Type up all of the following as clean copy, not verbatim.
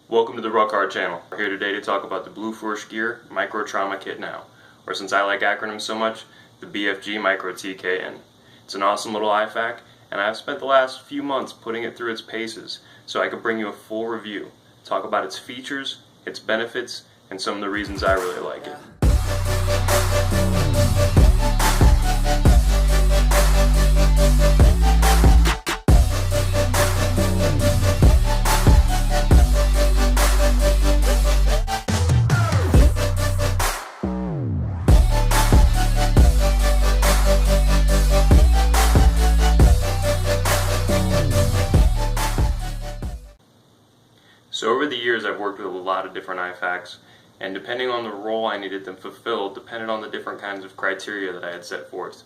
Welcome to the Ruckard channel. We're here today to talk about the Blue Force Gear Micro Trauma Kit Now, or since I like acronyms so much, the BFG Micro TKN. It's an awesome little IFAK, and I've spent the last few months putting it through its paces so I could bring you a full review, talk about its features, its benefits, and some of the reasons I really like it. So over the years I've worked with a lot of different IFAKs, and depending on the role I needed them fulfilled depended on the different kinds of criteria that I had set forth.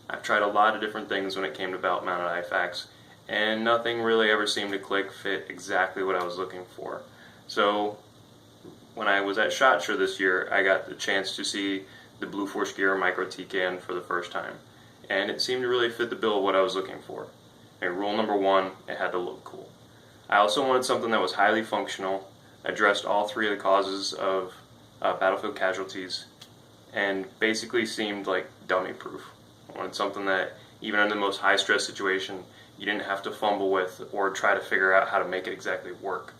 I've tried a lot of different things when it came to belt mounted IFAKs, and nothing really ever seemed to fit exactly what I was looking for. So when I was at SHOT Show this year, I got the chance to see the Blue Force Gear Micro TKN for the first time, and it seemed to really fit the bill of what I was looking for. And rule number one, it had to look cool. I also wanted something that was highly functional, addressed all three of the causes of battlefield casualties, and basically seemed like dummy proof. I wanted something that even in the most high stress situation you didn't have to fumble with or try to figure out how to make it exactly work.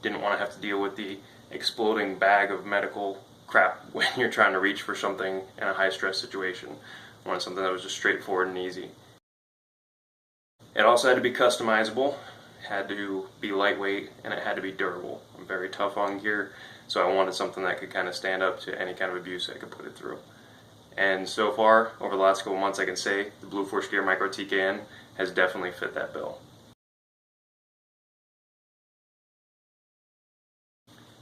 Didn't want to have to deal with the exploding bag of medical crap when you're trying to reach for something in a high stress situation. I wanted something that was just straightforward and easy. It also had to be customizable, had to be lightweight, and it had to be durable. I'm very tough on gear, so I wanted something that could kind of stand up to any kind of abuse I could put it through. And so far, over the last couple months, I can say the Blue Force Gear Micro TKN has definitely fit that bill.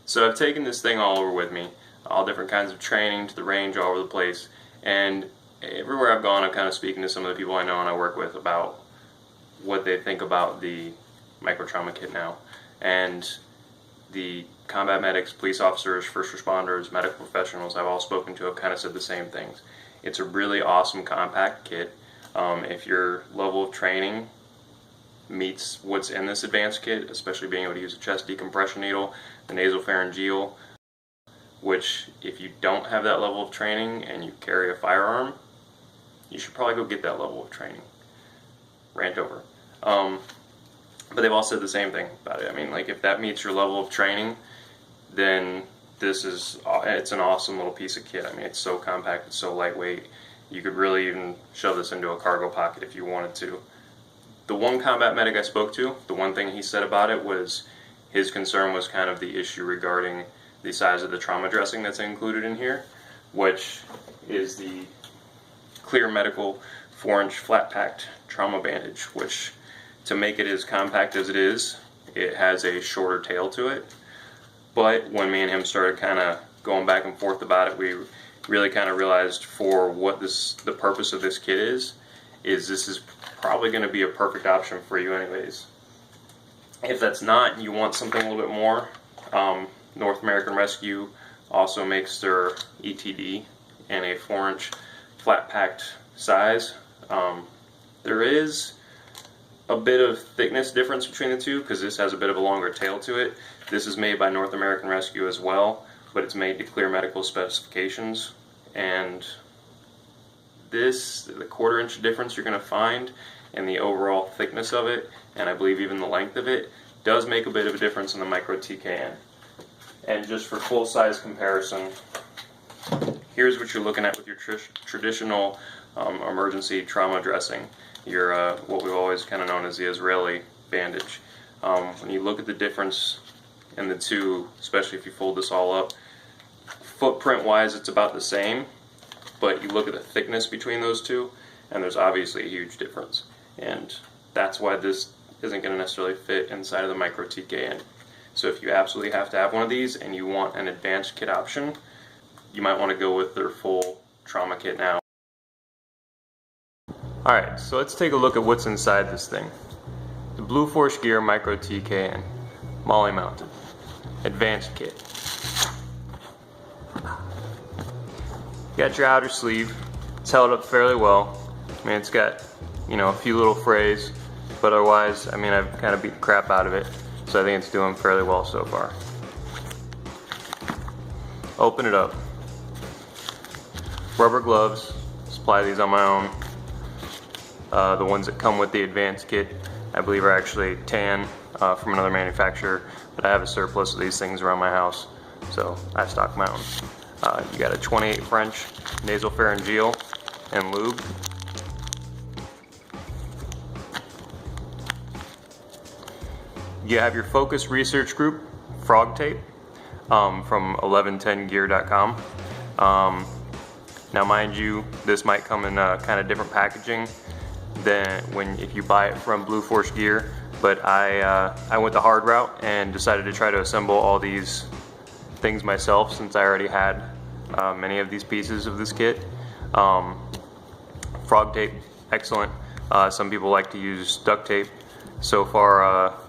So I've taken this thing all over with me, all different kinds of training, to the range, all over the place, and everywhere I've gone I'm kind of speaking to some of the people I know and I work with about what they think about the Micro Trauma Kit Now. And the combat medics, police officers, first responders, medical professionals I've all spoken to have kind of said the same things. It's a really awesome compact kit. If your level of training meets what's in this advanced kit, especially being able to use a chest decompression needle, the nasopharyngeal, which if you don't have that level of training and you carry a firearm, you should probably go get that level of training. Rant over. But they've all said the same thing about it. I mean, like, if that meets your level of training, then it's an awesome little piece of kit. I mean, it's so compact, it's so lightweight. You could really even shove this into a cargo pocket if you wanted to. The one combat medic I spoke to, the one thing he said about it was his concern was kind of the issue regarding the size of the trauma dressing that's included in here, which is the Clear Medical 4-inch flat-packed trauma bandage, which, to make it as compact as it is, it has a shorter tail to it. But when me and him started kind of going back and forth about it, we really kind of realized for what the purpose of this kit is this is probably going to be a perfect option for you anyways. If that's not, and you want something a little bit more, North American Rescue also makes their ETD in a 4-inch flat-packed size. There is a bit of thickness difference between the two because this has a bit of a longer tail to it. This is made by North American Rescue as well, but it's made to Clear Medical specifications. And this, the 1/4-inch difference you're going to find in the overall thickness of it, and I believe even the length of it, does make a bit of a difference in the Micro TKN. And just for full-size comparison, here's what you're looking at with your traditional emergency trauma dressing, your what we've always kind of known as the Israeli bandage. When you look at the difference in the two, especially if you fold this all up, footprint wise it's about the same, but you look at the thickness between those two and there's obviously a huge difference, and that's why this isn't going to necessarily fit inside of the Micro TKN. So if you absolutely have to have one of these and you want an advanced kit option, you might want to go with their full trauma kit now. Alright, so let's take a look at what's inside this thing. The Blue Force Gear Micro TKN, MOLLE mounted, advanced kit. You got your outer sleeve, it's held up fairly well. I mean, it's got, a few little frays, but otherwise, I mean, I've kind of beat the crap out of it. So I think it's doing fairly well so far. Open it up. Rubber gloves, supply these on my own. The ones that come with the advanced kit, I believe, are actually tan from another manufacturer, but I have a surplus of these things around my house, so I stock my own. You got a 28 French nasopharyngeal and lube. You have your focus research group, frog tape, from 1110gear.com. Now mind you, this might come in kind of different packaging than if you buy it from Blue Force Gear, but I went the hard route and decided to try to assemble all these things myself, since I already had many of these pieces of this kit. Frog tape, excellent. Some people like to use duct tape. So far,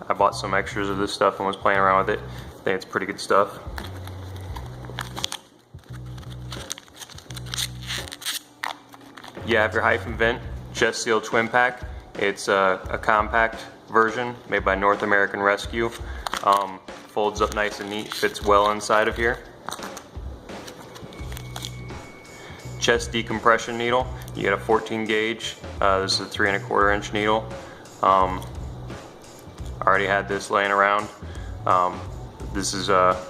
I bought some extras of this stuff and was playing around with it. I think it's pretty good stuff. You have your hyphen vent chest seal twin pack. It's a compact version made by North American Rescue. Folds up nice and neat, fits well inside of here. Chest decompression needle. You get a 14 gauge. This is a 3 1/4 inch needle. Already had this laying around. This is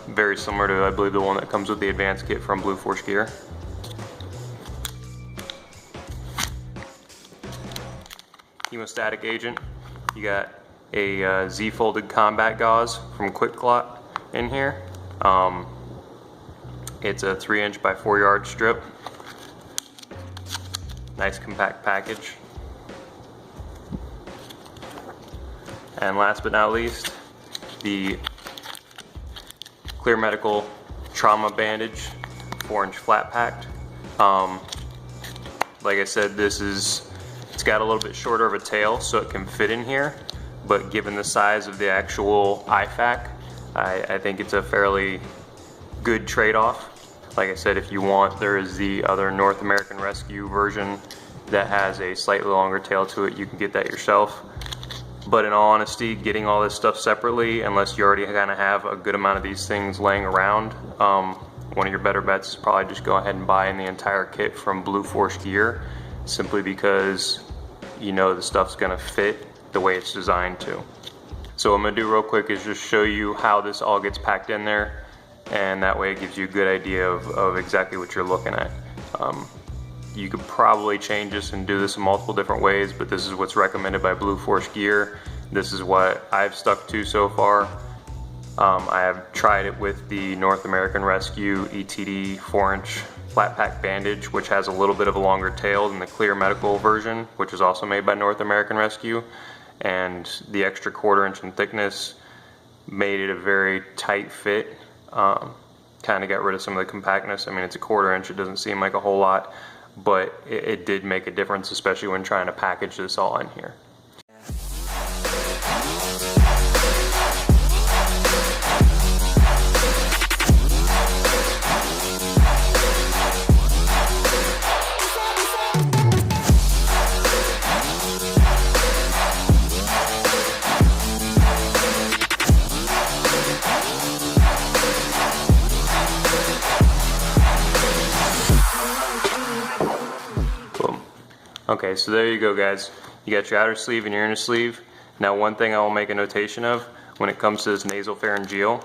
very similar to, I believe, the one that comes with the advanced kit from Blue Force Gear. Hemostatic agent. You got a Z-folded combat gauze from Quick Clot in here. It's a 3 inch by 4 yard strip. Nice compact package. And last but not least, the Clear Medical Trauma Bandage, 4 inch flat packed. Like I said, it's got a little bit shorter of a tail, so it can fit in here, but given the size of the actual IFAK, I think it's a fairly good trade-off. Like I said, if you want, there is the other North American Rescue version that has a slightly longer tail to it. You can get that yourself. But in all honesty, getting all this stuff separately, unless you already kind of have a good amount of these things laying around, one of your better bets is probably just go ahead and buy in the entire kit from Blue Force Gear, simply because you know the stuff's gonna fit the way it's designed to. So what I'm gonna do real quick is just show you how this all gets packed in there, and that way it gives you a good idea of exactly what you're looking at. You could probably change this and do this in multiple different ways, but this is what's recommended by Blue Force Gear. This is what I've stuck to so far. I have tried it with the North American Rescue ETD 4 inch flat pack bandage, which has a little bit of a longer tail than the Clear Medical version, which is also made by North American Rescue. And the extra 1/4 inch in thickness made it a very tight fit. Kind of got rid of some of the compactness. I mean, it's a 1/4 inch, it doesn't seem like a whole lot, but it did make a difference, especially when trying to package this all in here. Okay, so there you go, guys. You got your outer sleeve and your inner sleeve. Now, one thing I will make a notation of when it comes to this nasopharyngeal,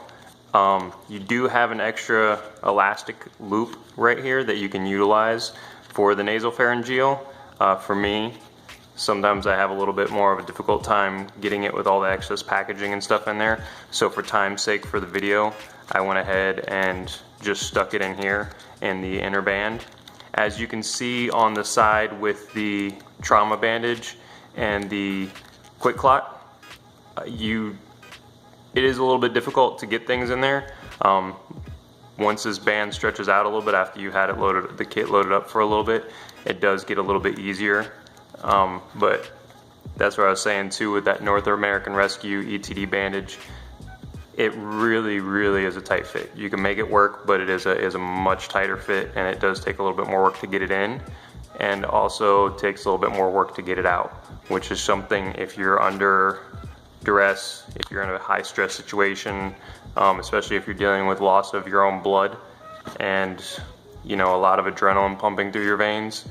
you do have an extra elastic loop right here that you can utilize for the nasopharyngeal. For me, sometimes I have a little bit more of a difficult time getting it with all the excess packaging and stuff in there. So for time's sake for the video, I went ahead and just stuck it in here in the inner band. As you can see on the side with the trauma bandage and the Quick Clot, it is a little bit difficult to get things in there. Once this band stretches out a little bit after you had it loaded, the kit loaded up for a little bit, it does get a little bit easier. But that's what I was saying too with that North American Rescue ETD bandage. It really, really is a tight fit. You can make it work, but it is a much tighter fit, and it does take a little bit more work to get it in, and also takes a little bit more work to get it out, which is something, if you're under duress, if you're in a high stress situation, especially if you're dealing with loss of your own blood and a lot of adrenaline pumping through your veins,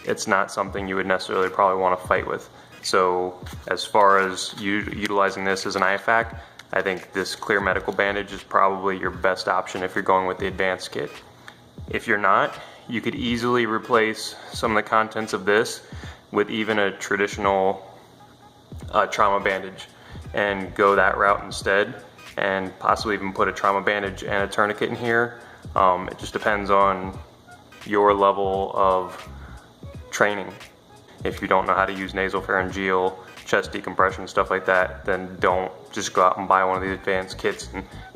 it's not something you would necessarily probably want to fight with. So as far as utilizing this as an IFAK, I think this clear medical bandage is probably your best option if you're going with the advanced kit. If you're not, you could easily replace some of the contents of this with even a traditional trauma bandage and go that route instead, and possibly even put a trauma bandage and a tourniquet in here. It just depends on your level of training. If you don't know how to use nasopharyngeal, chest decompression, stuff like that, then don't just go out and buy one of these advanced kits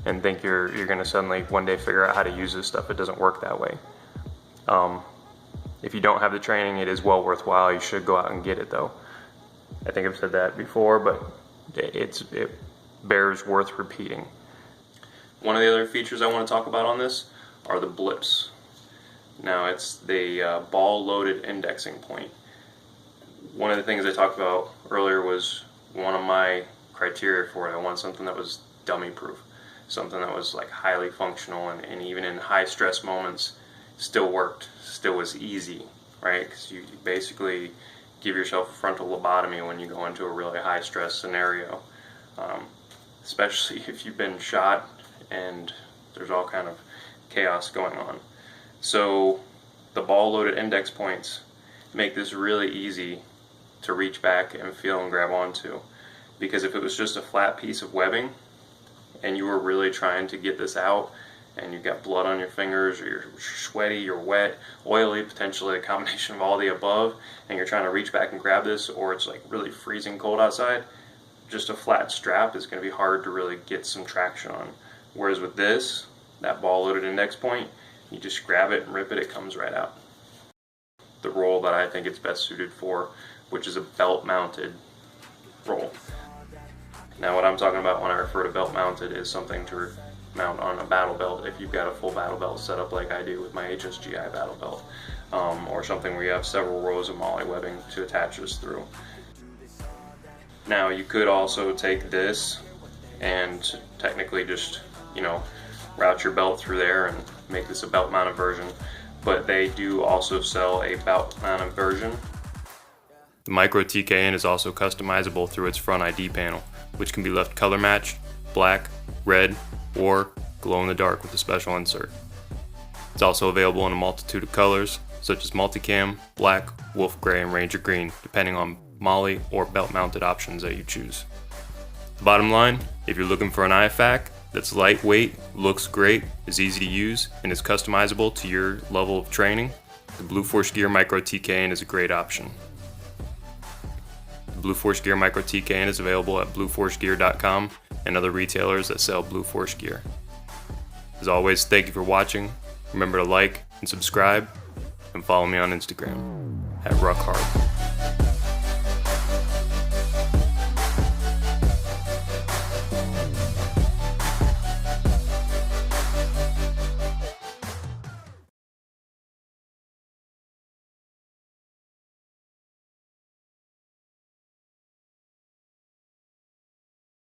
and think you're gonna suddenly one day figure out how to use this stuff. It doesn't work that way. If you don't have the training, it is well worthwhile. You should go out and get it though. I think I've said that before, but it bears worth repeating. One of the other features I want to talk about on this are the blips. Now it's the ball-loaded indexing point. One of the things I talked about earlier was one of my criteria for it. I want something that was dummy proof, something that was like highly functional and even in high stress moments still worked, still was easy, right? Because you basically give yourself a frontal lobotomy when you go into a really high stress scenario, especially if you've been shot and there's all kind of chaos going on. So the ball-loaded index points make this really easy to reach back and feel and grab onto, because if it was just a flat piece of webbing and you were really trying to get this out and you've got blood on your fingers, or you're sweaty, you're wet, oily, potentially a combination of all the above, and you're trying to reach back and grab this, or it's like really freezing cold outside, just a flat strap is going to be hard to really get some traction on. Whereas with this, that ball-loaded index point, you just grab it and rip it, it comes right out. The roll that I think it's best suited for, which is a belt-mounted roll. Now what I'm talking about when I refer to belt-mounted is something to mount on a battle belt if you've got a full battle belt set up like I do with my HSGI battle belt, or something where you have several rows of MOLLE webbing to attach this through. Now you could also take this and technically just, route your belt through there and make this a belt mounted version, but they do also sell a belt mounted version. The Micro TKN is also customizable through its front ID panel, which can be left color matched, black, red, or glow in the dark with a special insert. It's also available in a multitude of colors, such as multicam, black, wolf gray, and ranger green, depending on MOLLE or belt mounted options that you choose. The bottom line, if you're looking for an IFAK that's lightweight, looks great, is easy to use, and is customizable to your level of training, the Blue Force Gear Micro TKN is a great option. The Blue Force Gear Micro TKN is available at blueforcegear.com and other retailers that sell Blue Force gear. As always, thank you for watching. Remember to like and subscribe, and follow me on Instagram at RuckHard.